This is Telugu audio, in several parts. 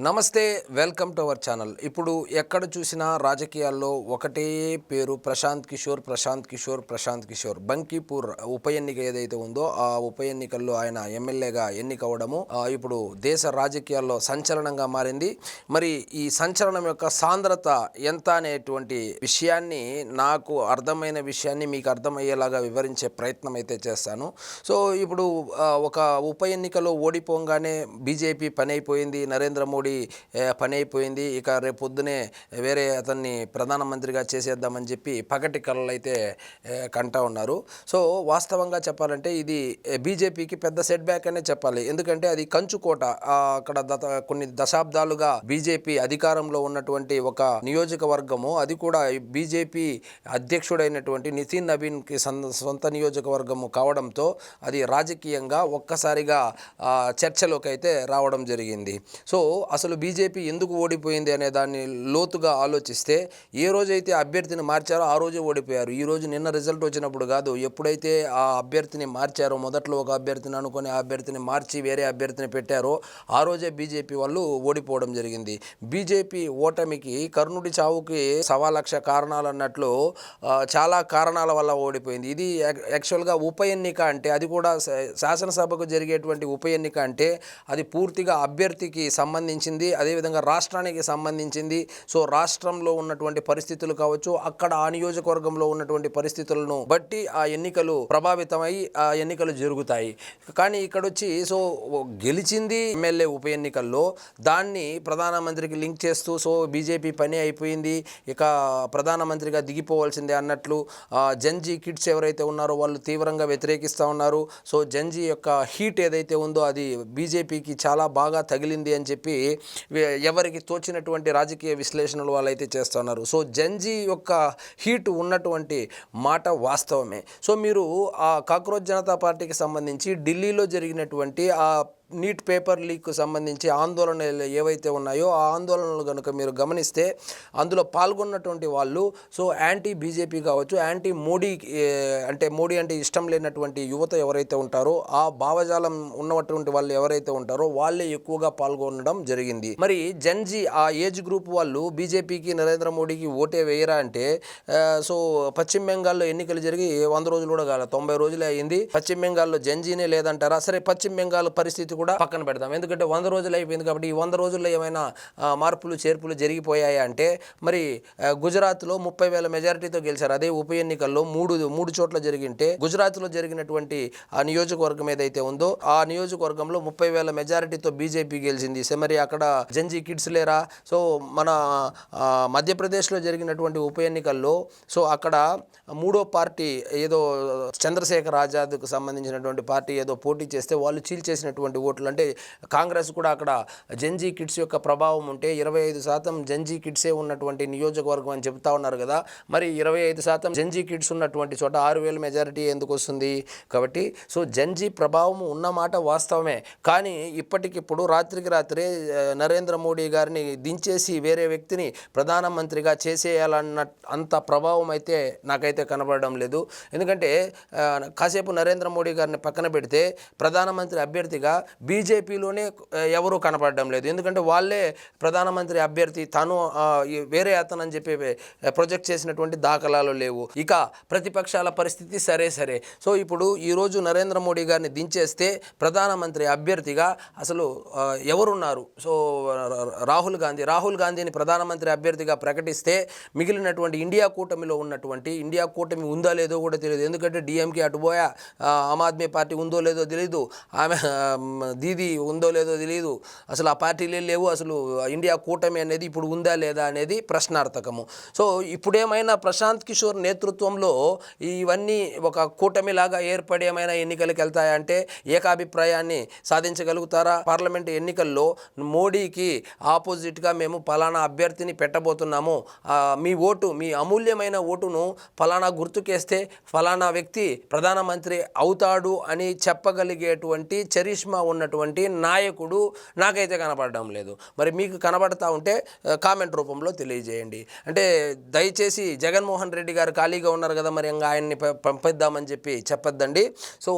నమస్తే, వెల్కమ్ టు అవర్ ఛానల్. ఇప్పుడు ఎక్కడ చూసినా రాజకీయాల్లో ఒకటే పేరు, ప్రశాంత్ కిషోర్. బంకీపూర్ ఉప ఎన్నిక ఏదైతే ఉందో ఆ ఉప ఎన్నికల్లో ఆయన ఎమ్మెల్యేగా ఎన్నికవడము ఇప్పుడు దేశ రాజకీయాల్లో సంచలనంగా మారింది. మరి ఈ సంచలనం యొక్క సాంద్రత ఎంత అనేటువంటి విషయాన్ని, నాకు అర్థమైన విషయాన్ని మీకు అర్థమయ్యేలాగా వివరించే ప్రయత్నం అయితే చేస్తాను. సో ఇప్పుడు ఒక ఉప ఎన్నికలో ఓడిపోగానే బీజేపీ పని అయిపోయింది, నరేంద్ర మోడీ పని అయిపోయింది, ఇక రేపు పొద్దునే వేరే అతన్ని ప్రధానమంత్రిగా చేసేద్దామని చెప్పి పగటి కళలు అయితే కంటా ఉన్నారు. సో వాస్తవంగా చెప్పాలంటే ఇది బీజేపీకి పెద్ద సెట్ బ్యాక్ అనే చెప్పాలి. ఎందుకంటే అది కంచుకోట. అక్కడ కొన్ని దశాబ్దాలుగా బీజేపీ అధికారంలో ఉన్నటువంటి ఒక నియోజకవర్గము, అది కూడా బీజేపీ అధ్యక్షుడైనటువంటి నితిన్ నబీన్కి సొంత నియోజకవర్గము కావడంతో అది రాజకీయంగా ఒక్కసారిగా చర్చలోకి అయితే రావడం జరిగింది. సో అసలు బీజేపీ ఎందుకు ఓడిపోయింది అనే దాన్ని లోతుగా ఆలోచిస్తే, ఏ రోజైతే అభ్యర్థిని మార్చారో ఆ రోజే ఓడిపోయారు. ఈరోజు నిన్న రిజల్ట్ వచ్చినప్పుడు కాదు, ఎప్పుడైతే ఆ అభ్యర్థిని మార్చారో, మొదట్లో ఒక అభ్యర్థిని అనుకుని ఆ అభ్యర్థిని మార్చి వేరే అభ్యర్థిని పెట్టారో ఆ రోజే బీజేపీ వాళ్ళు ఓడిపోవడం జరిగింది. బీజేపీ ఓటమికి, కర్ణుడి చావుకి 1,00,000 కారణాలు అన్నట్లు చాలా కారణాల వల్ల ఓడిపోయింది. ఇది యాక్చువల్గా ఉప ఎన్నిక అంటే, అది కూడా శాసనసభకు జరిగేటువంటి ఉప ఎన్నిక అంటే అది పూర్తిగా అభ్యర్థికి సంబంధించింది, అదేవిధంగా రాష్ట్రానికి సంబంధించింది. సో రాష్ట్రంలో ఉన్నటువంటి పరిస్థితులు కావచ్చు, అక్కడ ఆ నియోజకవర్గంలో ఉన్నటువంటి పరిస్థితులను బట్టి ఆ ఎన్నికలు ప్రభావితమై ఆ ఎన్నికలు జరుగుతాయి. కానీ ఇక్కడ వచ్చి సో గెలిచింది ఎమ్మెల్యే ఉప ఎన్నికల్లో, దాన్ని ప్రధానమంత్రికి లింక్ చేస్తూ సో బీజేపీ పని అయిపోయింది, ఇక ప్రధానమంత్రిగా దిగిపోవాల్సిందే అన్నట్లు జంజీ కిడ్స్ ఎవరైతే ఉన్నారో వాళ్ళు తీవ్రంగా వ్యతిరేకిస్తూ ఉన్నారు. సో జంజీ యొక్క హీట్ ఏదైతే ఉందో అది బీజేపీకి చాలా బాగా తగిలింది అని చెప్పి ఎవరికి తోచినటువంటి రాజకీయ విశ్లేషణలు వాళ్ళైతే చేస్తున్నారు. సో జంజీ యొక్క హీట్ ఉన్నటువంటి మాట వాస్తవమే. సో మీరు ఆ కాక్రోచ్ జనతా పార్టీకి సంబంధించి ఢిల్లీలో జరిగినటువంటి ఆ నీట్ పేపర్ లీక్కు సంబంధించి ఆందోళనలు ఏవైతే ఉన్నాయో ఆ ఆందోళనలు కనుక మీరు గమనిస్తే, అందులో పాల్గొన్నటువంటి వాళ్ళు సో యాంటీ బీజేపీ కావచ్చు, యాంటీ మోడీ, అంటే మోడీ అంటే ఇష్టం లేనటువంటి యువత ఎవరైతే ఉంటారో, ఆ భావజాలం ఉన్నటువంటి వాళ్ళు ఎవరైతే ఉంటారో వాళ్ళే ఎక్కువగా పాల్గొనడం జరిగింది. మరి జంజీ ఆ ఏజ్ గ్రూప్ వాళ్ళు బీజేపీకి, నరేంద్ర మోడీకి ఓటే వేయరా అంటే, సో పశ్చిమ బెంగాల్లో ఎన్నికలు జరిగి 100 రోజులు కూడా కాదు, 90 రోజులే అయింది. పశ్చిమ బెంగాల్లో జంజీనే లేదంటారా? సరే, పశ్చిమ బెంగాల్ పరిస్థితి కూడా పక్కన పెడదాం, ఎందుకంటే 100 రోజులు అయిపోయింది కాబట్టి ఈ 100 రోజుల్లో ఏమైనా మార్పులు చేర్పులు జరిగిపోయాయి అంటే, మరి గుజరాత్లో 30,000 మెజారిటీతో గెలిచారు. అదే ఉప ఎన్నికల్లో మూడు చోట్ల జరిగింటే, గుజరాత్లో జరిగినటువంటి ఆ నియోజకవర్గం ఏదైతే ఉందో ఆ నియోజకవర్గంలో 30,000 మెజారిటీతో బీజేపీ గెలిచింది. మరి అక్కడ జంజీ కిడ్స్ లేరా? సో మన మధ్యప్రదేశ్లో జరిగినటువంటి ఉప ఎన్నికల్లో సో అక్కడ మూడో పార్టీ ఏదో చంద్రశేఖర్ ఆజాద్కు సంబంధించినటువంటి పార్టీ ఏదో పోటీ చేస్తే వాళ్ళు చీల్చేసినటువంటి ఓట్లు. అంటే కాంగ్రెస్ కూడా అక్కడ జంజీ కిడ్స్ యొక్క ప్రభావం ఉంటే 25% జంజీ కిడ్సే ఉన్నటువంటి నియోజకవర్గం అని చెప్తా ఉన్నారు కదా. మరి 25% జంజీ కిడ్స్ ఉన్నటువంటి చోట 6,000 మెజారిటీ ఎందుకు వస్తుంది? కాబట్టి సో జంజీ ప్రభావం ఉన్నమాట వాస్తవమే. కానీ ఇప్పటికిప్పుడు రాత్రికి రాత్రే నరేంద్ర మోడీ గారిని దించేసి వేరే వ్యక్తిని ప్రధానమంత్రిగా చేసేయాలన్న అంత ప్రభావం అయితే నాకైతే కనబడడం లేదు. ఎందుకంటే కాసేపు నరేంద్ర మోడీ గారిని పక్కన పెడితే ప్రధానమంత్రి అభ్యర్థిగా బీజేపీలోనే ఎవరూ కనపడడం లేదు. ఎందుకంటే వాళ్ళే ప్రధానమంత్రి అభ్యర్థి, తను వేరే అతను అని చెప్పి ప్రొజెక్ట్ చేసినటువంటి దాఖలాలు లేవు. ఇక ప్రతిపక్షాల పరిస్థితి సరే. సో ఇప్పుడు ఈరోజు నరేంద్ర మోడీ గారిని దించేస్తే ప్రధానమంత్రి అభ్యర్థిగా అసలు ఎవరున్నారు? సో రాహుల్ గాంధీని ప్రధానమంత్రి అభ్యర్థిగా ప్రకటిస్తే మిగిలినటువంటి ఇండియా కూటమిలో ఉన్నటువంటి, ఇండియా కూటమి ఉందా లేదో కూడా తెలియదు. ఎందుకంటే డిఎంకే అటుపోయా, ఆమ్ ఆద్మీ పార్టీ ఉందో లేదో తెలియదు, ఆమె దీది ఉందో లేదో తెలియదు, అసలు ఆ పార్టీలే లేవు, అసలు ఇండియా కూటమి అనేది ఇప్పుడు ఉందా లేదా అనేది ప్రశ్నార్థకము. సో ఇప్పుడేమైనా ప్రశాంత్ కిషోర్ నేతృత్వంలో ఇవన్నీ ఒక కూటమిలాగా ఏర్పడి ఏమైనా ఎన్నికలకు వెళ్తాయంటే ఏకాభిప్రాయాన్ని సాధించగలుగుతారా? పార్లమెంటు ఎన్నికల్లో మోడీకి ఆపోజిట్గా మేము పలానా అభ్యర్థిని పెట్టబోతున్నాము, మీ అమూల్యమైన ఓటును ఫలానా గుర్తుకేస్తే ఫలానా వ్యక్తి ప్రధానమంత్రి అవుతాడు అని చెప్పగలిగేటువంటి చరిష్మా ఉన్న ఉన్నటువంటి నాయకుడు నాకైతే కనపడడం లేదు. మరి మీకు కనబడతా ఉంటే కామెంట్ రూపంలో తెలియజేయండి. అంటే దయచేసి జగన్మోహన్ రెడ్డి గారు ఖాళీగా ఉన్నారు కదా, మరి ఇంకా ఆయన్ని పంపిద్దామని చెప్పి చెప్పొద్దండి. సో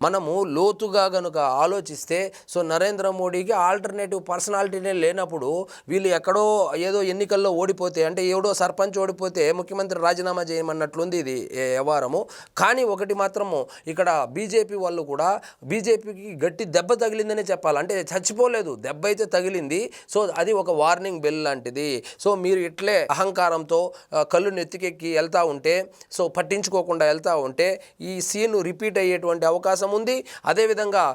మనము లోతుగా గనుక ఆలోచిస్తే, సో నరేంద్ర మోడీకి ఆల్టర్నేటివ్ పర్సనాలిటీనే లేనప్పుడు వీళ్ళు ఎక్కడో ఏదో ఎన్నికల్లో ఓడిపోతే, అంటే ఎవడో సర్పంచ్ ఓడిపోతే ముఖ్యమంత్రి రాజీనామా చేయమన్నట్లుంది ఇది వ్యవహారము. కానీ ఒకటి మాత్రము ఇక్కడ బీజేపీ వాళ్ళు కూడా బీజేపీకి గట్టి దెబ్బ తగిలిందనే చెప్పాలి. అంటే చచ్చిపోలేదు, దెబ్బ అయితే తగిలింది. సో అది ఒక వార్నింగ్ బెల్ లాంటిది. సో మీరు ఇట్లే అహంకారంతో కళ్ళు నెత్తికెక్కి వెళ్తూ ఉంటే, సో పట్టించుకోకుండా వెళ్తూ ఉంటే ఈ సీన్ రిపీట్ అయ్యేటువంటి అవకాశం ఉంది. అదేవిధంగా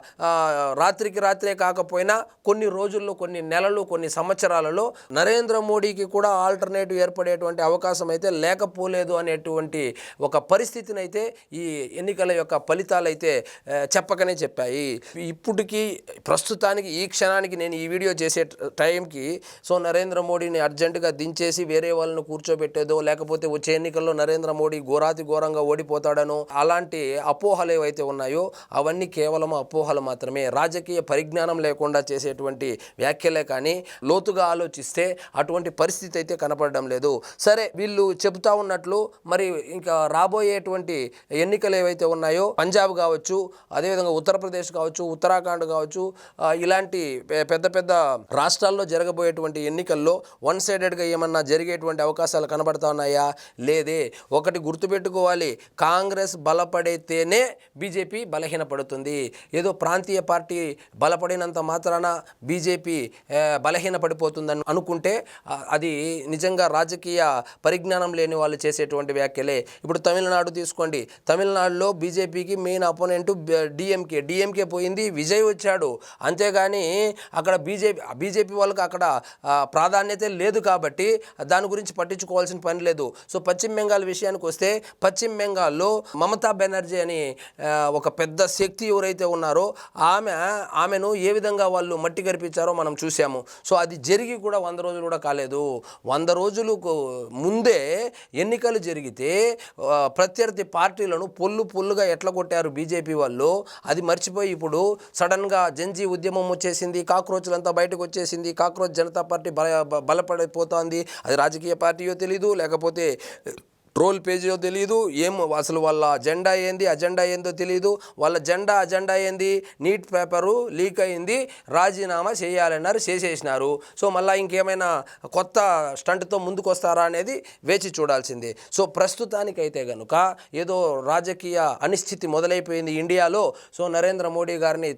రాత్రికి రాత్రే కాకపోయినా కొన్ని రోజుల్లో, కొన్ని నెలలు, కొన్ని సంవత్సరాలలో నరేంద్ర మోడీకి కూడా ఆల్టర్నేటివ్ ఏర్పడేటువంటి అవకాశం అయితే లేకపోలేదు అనేటువంటి ఒక పరిస్థితిని అయితే ఈ ఎన్నికల యొక్క ఫలితాలు అయితే చెప్పకనే చెప్పాయి. ఇప్పటికీ ప్రస్తుతానికి ఈ క్షణానికి నేను ఈ వీడియో చేసే టైంకి సో నరేంద్ర మోడీని అర్జెంటుగా దించేసి వేరే వాళ్ళని కూర్చోబెట్టేదో, లేకపోతే వచ్చే ఎన్నికల్లో నరేంద్ర మోడీ ఘోరాతి ఘోరంగా ఓడిపోతాడనో అలాంటి అపోహలు ఏవైతే ఉన్నాయో అవన్నీ కేవలం అపోహలు మాత్రమే. రాజకీయ పరిజ్ఞానం లేకుండా చేసేటువంటి వ్యాఖ్యలే కానీ లోతుగా ఆలోచిస్తే అటువంటి పరిస్థితి అయితే కనపడడం లేదు. సరే, వీళ్ళు చెబుతా ఉన్నట్లు మరి ఇంకా రాబోయేటువంటి ఎన్నికలు ఏవైతే ఉన్నాయో పంజాబ్ కావచ్చు, అదేవిధంగా ఉత్తరప్రదేశ్ కావచ్చు, ఉత్తరాఖండ్ కావచ్చు, ఇలాంటి పెద్ద పెద్ద రాష్ట్రాల్లో జరగబోయేటువంటి ఎన్నికల్లో వన్ సైడెడ్గా ఏమన్నా జరిగేటువంటి అవకాశాలు కనబడతా ఉన్నాయా? లేదే. ఒకటి గుర్తుపెట్టుకోవాలి, కాంగ్రెస్ బలపడితేనే బీజేపీ బలహీనపడుతుంది. ఏదో ప్రాంతీయ పార్టీ బలపడినంత మాత్రాన బీజేపీ బలహీనపడిపోతుందని అనుకుంటే అది నిజంగా రాజకీయ పరిజ్ఞానం లేని వాళ్ళు చేసేటువంటి వ్యాఖ్యలే. ఇప్పుడు తమిళనాడు తీసుకోండి, తమిళనాడులో బీజేపీకి మెయిన్ అపోనెంట్ డిఎంకే పోయింది, విజయ్ వచ్చాడు. అంతేగాని అక్కడ బీజేపీ వాళ్ళకి అక్కడ ప్రాధాన్యత లేదు కాబట్టి దాని గురించి పట్టించుకోవాల్సిన పని లేదు. సో పశ్చిమ బెంగాల్ విషయానికి వస్తే, పశ్చిమ బెంగాల్లో మమతా బెనర్జీ అని ఒక పెద్ద శక్తి ఎవరైతే ఉన్నారో ఆమెను ఏ విధంగా వాళ్ళు మట్టి గరిపించారో మనం చూసాము. సో అది జరిగి కూడా 100 రోజులు కూడా కాలేదు. 100 రోజులకు ముందే ఎన్నికలు జరిగితే ప్రత్యర్థి పార్టీలను పొల్లుగా ఎట్లా కొట్టారు బీజేపీ వాళ్ళు, అది మర్చిపోయి ఇప్పుడు సడన్గా జంజీ ఉద్యమం వచ్చేసింది, కాక్రోచ్లంతా బయటకు వచ్చేసింది, కాక్రోచ్ జనతా పార్టీ బలపడిపోతుంది. అది రాజకీయ పార్టీయో తెలీదు, లేకపోతే ట్రోల్ పేజీలో తెలియదు, అసలు వాళ్ళ జెండా ఏంది అజెండా ఏందో తెలియదు. వాళ్ళ అజెండా ఏంది, నీట్ పేపరు లీక్ అయింది, రాజీనామా చేయాలన్నారు, చేసేసినారు. సో మళ్ళీ ఇంకేమైనా కొత్త స్టంట్తో ముందుకు వస్తారా అనేది వేచి చూడాల్సిందే. సో ప్రస్తుతానికైతే కనుక ఏదో రాజకీయ అనిశ్చితి మొదలైపోయింది ఇండియాలో. సో నరేంద్ర మోడీ గారిని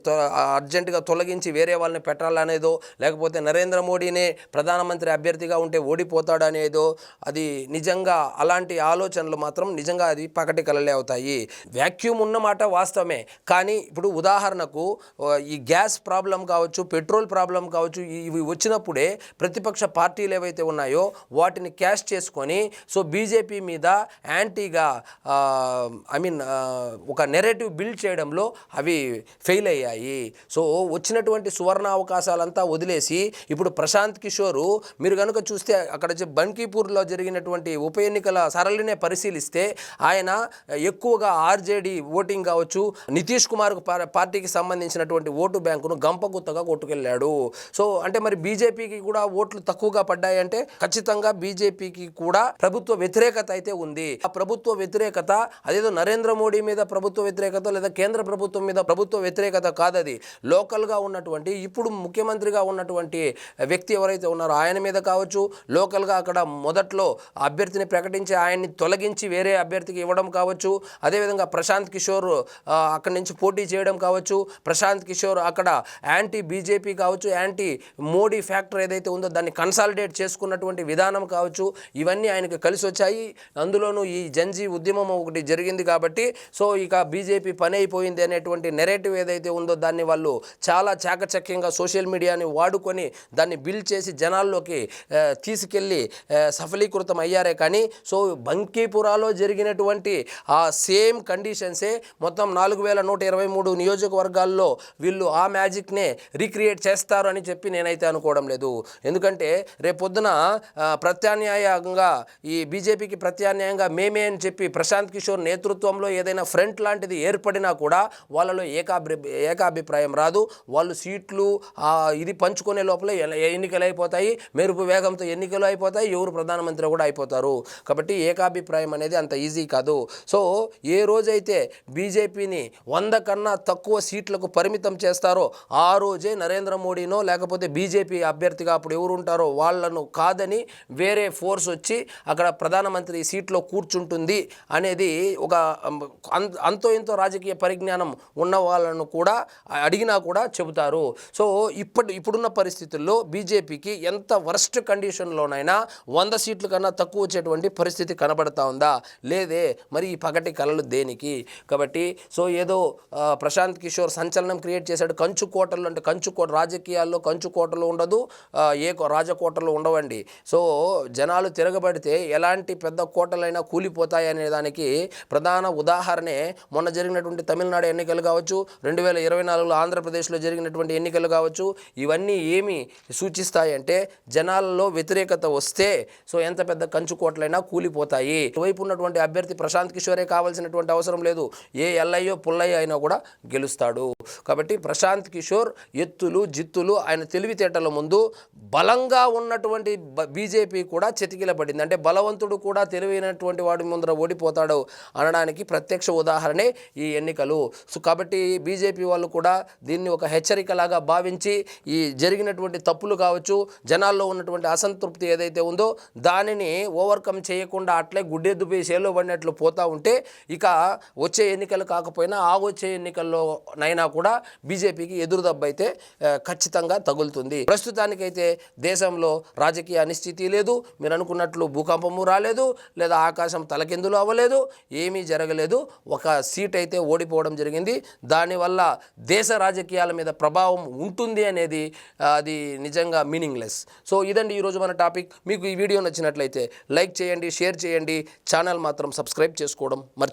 అర్జెంటుగా తొలగించి వేరే వాళ్ళని పెట్టాలనేదో, లేకపోతే నరేంద్ర మోడీనే ప్రధానమంత్రి అభ్యర్థిగా ఉంటే ఓడిపోతాడనేదో, అది నిజంగా అలాంటి ఆలోచనలు మాత్రం నిజంగా అది పకటి కలలే అవుతాయి. వ్యాక్యూమ్ ఉన్నమాట వాస్తవమే, కానీ ఇప్పుడు ఉదాహరణకు ఈ గ్యాస్ ప్రాబ్లం కావచ్చు, పెట్రోల్ ప్రాబ్లం కావచ్చు, ఇవి వచ్చినప్పుడే ప్రతిపక్ష పార్టీలు ఏవైతే ఉన్నాయో వాటిని క్యాష్ చేసుకొని సో బీజేపీ మీద యాంటీగా ఒక నెరేటివ్ బిల్డ్ చేయడంలో అవి ఫెయిల్ అయ్యాయి. సో వచ్చినటువంటి సువర్ణ అవకాశాలంతా వదిలేసి ఇప్పుడు ప్రశాంత్ కిషోరు, మీరు కనుక చూస్తే అక్కడ బన్కీపూర్లో జరిగినటువంటి ఉప ఎన్నికల సరళినే పరిశీలిస్తే ఆయన ఎక్కువగా ఆర్జేడీ ఓటింగ్ కావచ్చు, నితీష్ కుమార్ పార్టీకి సంబంధించినటువంటి ఓటు బ్యాంకును గంపగుత్తగా కొట్టుకెళ్ళాడు. సో అంటే మరి బీజేపీకి కూడా ఓట్లు తక్కువగా పడ్డాయంటే ఖచ్చితంగా బీజేపీకి కూడా ప్రభుత్వ వ్యతిరేకత అయితే ఉంది. ఆ ప్రభుత్వ వ్యతిరేకత అదేదో నరేంద్ర మోడీ మీద ప్రభుత్వ వ్యతిరేకత లేదా కేంద్ర ప్రభుత్వం మీద ప్రభుత్వ వ్యతిరేకత కాదది. లోకల్గా ఉన్నటువంటి ఇప్పుడు ముఖ్యమంత్రిగా ఉన్నటువంటి వ్యక్తి ఎవరైతే ఉన్నారో ఆయన మీద కావచ్చు, లోకల్గా అక్కడ మొదట్లో అభ్యర్థిని ప్రకటించి ఆయన్ని తొలగించి వేరే అభ్యర్థికి ఇవ్వడం కావచ్చు, అదేవిధంగా ప్రశాంత్ కిషోర్ అక్కడి నుంచి పోటీ చేయడం కావచ్చు, ప్రశాంత్ కిషోర్ అక్కడ యాంటీ బీజేపీ కావచ్చు, యాంటీ మోడీ ఫ్యాక్టర్ ఏదైతే ఉందో దాన్ని కన్సాలిడేట్ చేసుకున్నటువంటి విధానం కావచ్చు, ఇవన్నీ ఆయనకు కలిసి వచ్చాయి. అందులోనూ ఈ జంజీ ఉద్యమం ఒకటి జరిగింది కాబట్టి సో ఇక బీజేపీ పని అయిపోయింది అనేటువంటి నెరేటివ్ ఏదైతే ఉందో దాన్ని వాళ్ళు చాలా చాకచక్యంగా సోషల్ మీడియాని వాడుకొని దాన్ని బిల్డ్ చేసి జనాల్లోకి తీసుకెళ్ళి సఫలీకృతం అయ్యారే. కానీ సో అంకీపురాలో జరిగినటువంటి ఆ సేమ్ కండిషన్సే మొత్తం 4123 నియోజకవర్గాల్లో వీళ్ళు ఆ మ్యాజిక్నే రీక్రియేట్ చేస్తారు అని చెప్పి నేనైతే అనుకోవడం లేదు. ఎందుకంటే రేపొద్దున ప్రత్యామ్నాయంగా ఈ బీజేపీకి ప్రత్యామ్నాయంగా మేమే అని చెప్పి ప్రశాంత్ కిషోర్ నేతృత్వంలో ఏదైనా ఫ్రంట్ లాంటిది ఏర్పడినా కూడా వాళ్ళలో ఏకాభిప్రాయం రాదు. వాళ్ళు సీట్లు ఇది పంచుకునే లోపల ఎన్నికలు అయిపోతాయి, మెరుపు వేగంతో ఎన్నికలు అయిపోతాయి, ఎవరు ప్రధానమంత్రి కూడా అయిపోతారు. కాబట్టి ఏకాభిప్రాయం అనేది అంత ఈజీ కాదు. సో ఏ రోజైతే బీజేపీని 100 కన్నా తక్కువ సీట్లకు పరిమితం చేస్తారో ఆ రోజే నరేంద్ర మోడీనో లేకపోతే బీజేపీ అభ్యర్థిగా అప్పుడు ఎవరు ఉంటారో వాళ్ళను కాదని వేరే ఫోర్స్ వచ్చి అక్కడ ప్రధానమంత్రి సీట్లో కూర్చుంటుంది అనేది ఒక అంతో ఇంతో రాజకీయ పరిజ్ఞానం ఉన్న వాళ్ళను కూడా అడిగినా కూడా చెబుతారు. సో ఇప్పుడున్న పరిస్థితుల్లో బీజేపీకి ఎంత వర్స్ట్ కండిషన్లోనైనా 100 సీట్ల కన్నా తక్కువ వచ్చేటువంటి పరిస్థితి కనబడతా ఉందా? లేదే. మరి ఈ పగటి కలలు దేనికి? కాబట్టి సో ఏదో ప్రశాంత్ కిషోర్ సంచలనం క్రియేట్ చేశాడు. కంచుకోటలు అంటే రాజకీయాల్లో కంచుకోటలు ఉండదు, రాజకోటలు ఉండవండి. సో జనాలు తిరగబడితే ఎలాంటి పెద్ద కోటలైనా కూలిపోతాయి అనే దానికి ప్రధాన ఉదాహరణే మొన్న జరిగినటువంటి తమిళనాడు ఎన్నికలు కావచ్చు, 2024లో ఆంధ్రప్రదేశ్లో జరిగినటువంటి ఎన్నికలు కావచ్చు. ఇవన్నీ ఏమి సూచిస్తాయంటే జనాలలో వ్యతిరేకత వస్తే సో ఎంత పెద్ద కంచుకోటలైనా కూలిపోతాయి. వైపు ఉన్నటువంటి అభ్యర్థి ప్రశాంత్ కిషోరే కావాల్సినటువంటి అవసరం లేదు. ఏ ఎల్లయ్యో పుల్లయ్య అయినా కూడా గెలుస్తాడు. కాబట్టి ప్రశాంత్ కిషోర్ ఎత్తులు జిత్తులు ఆయన తెలివితేటల ముందు బలంగా ఉన్నటువంటి బీజేపీ కూడా చతికిలపడింది. అంటే బలవంతుడు కూడా తెలివైనటువంటి వాడి ముందర ఓడిపోతాడు అనడానికి ప్రత్యక్ష ఉదాహరణే ఈ ఎన్నికలు. సో కాబట్టి బీజేపీ వాళ్ళు కూడా దీన్ని ఒక హెచ్చరికలాగా భావించి ఈ జరిగినటువంటి తప్పులు కావచ్చు, జనాల్లో ఉన్నటువంటి అసంతృప్తి ఏదైతే ఉందో దానిని ఓవర్కమ్ చేయకుండా అట్లే గుడ్డెద్దుపై సేలో పడినట్లు పోతూ ఉంటే ఇక వచ్చే ఎన్నికలు కాకపోయినా వచ్చే ఎన్నికల్లోనైనా కూడా బీజేపీకి ఎదురుదెబ్బ అయితే ఖచ్చితంగా తగులుతుంది. ప్రస్తుతానికైతే దేశంలో రాజకీయ అనిశ్చితి లేదు. మీరు అనుకున్నట్లు భూకంపము రాలేదు, లేదా ఆకాశం తలకిందులు అవ్వలేదు, ఏమీ జరగలేదు. ఒక సీట్ అయితే ఓడిపోవడం జరిగింది. దానివల్ల దేశ రాజకీయాల మీద ప్రభావం ఉంటుంది అనేది అది నిజంగా మీనింగ్లెస్. సో ఇదండి ఈరోజు మన టాపిక్. మీకు ఈ వీడియో నచ్చినట్లయితే లైక్ చేయండి, షేర్ చేయండి, ఛానల్ మాత్రం సబ్స్క్రైబ్ చేసుకోవడం మర్చిపోండి.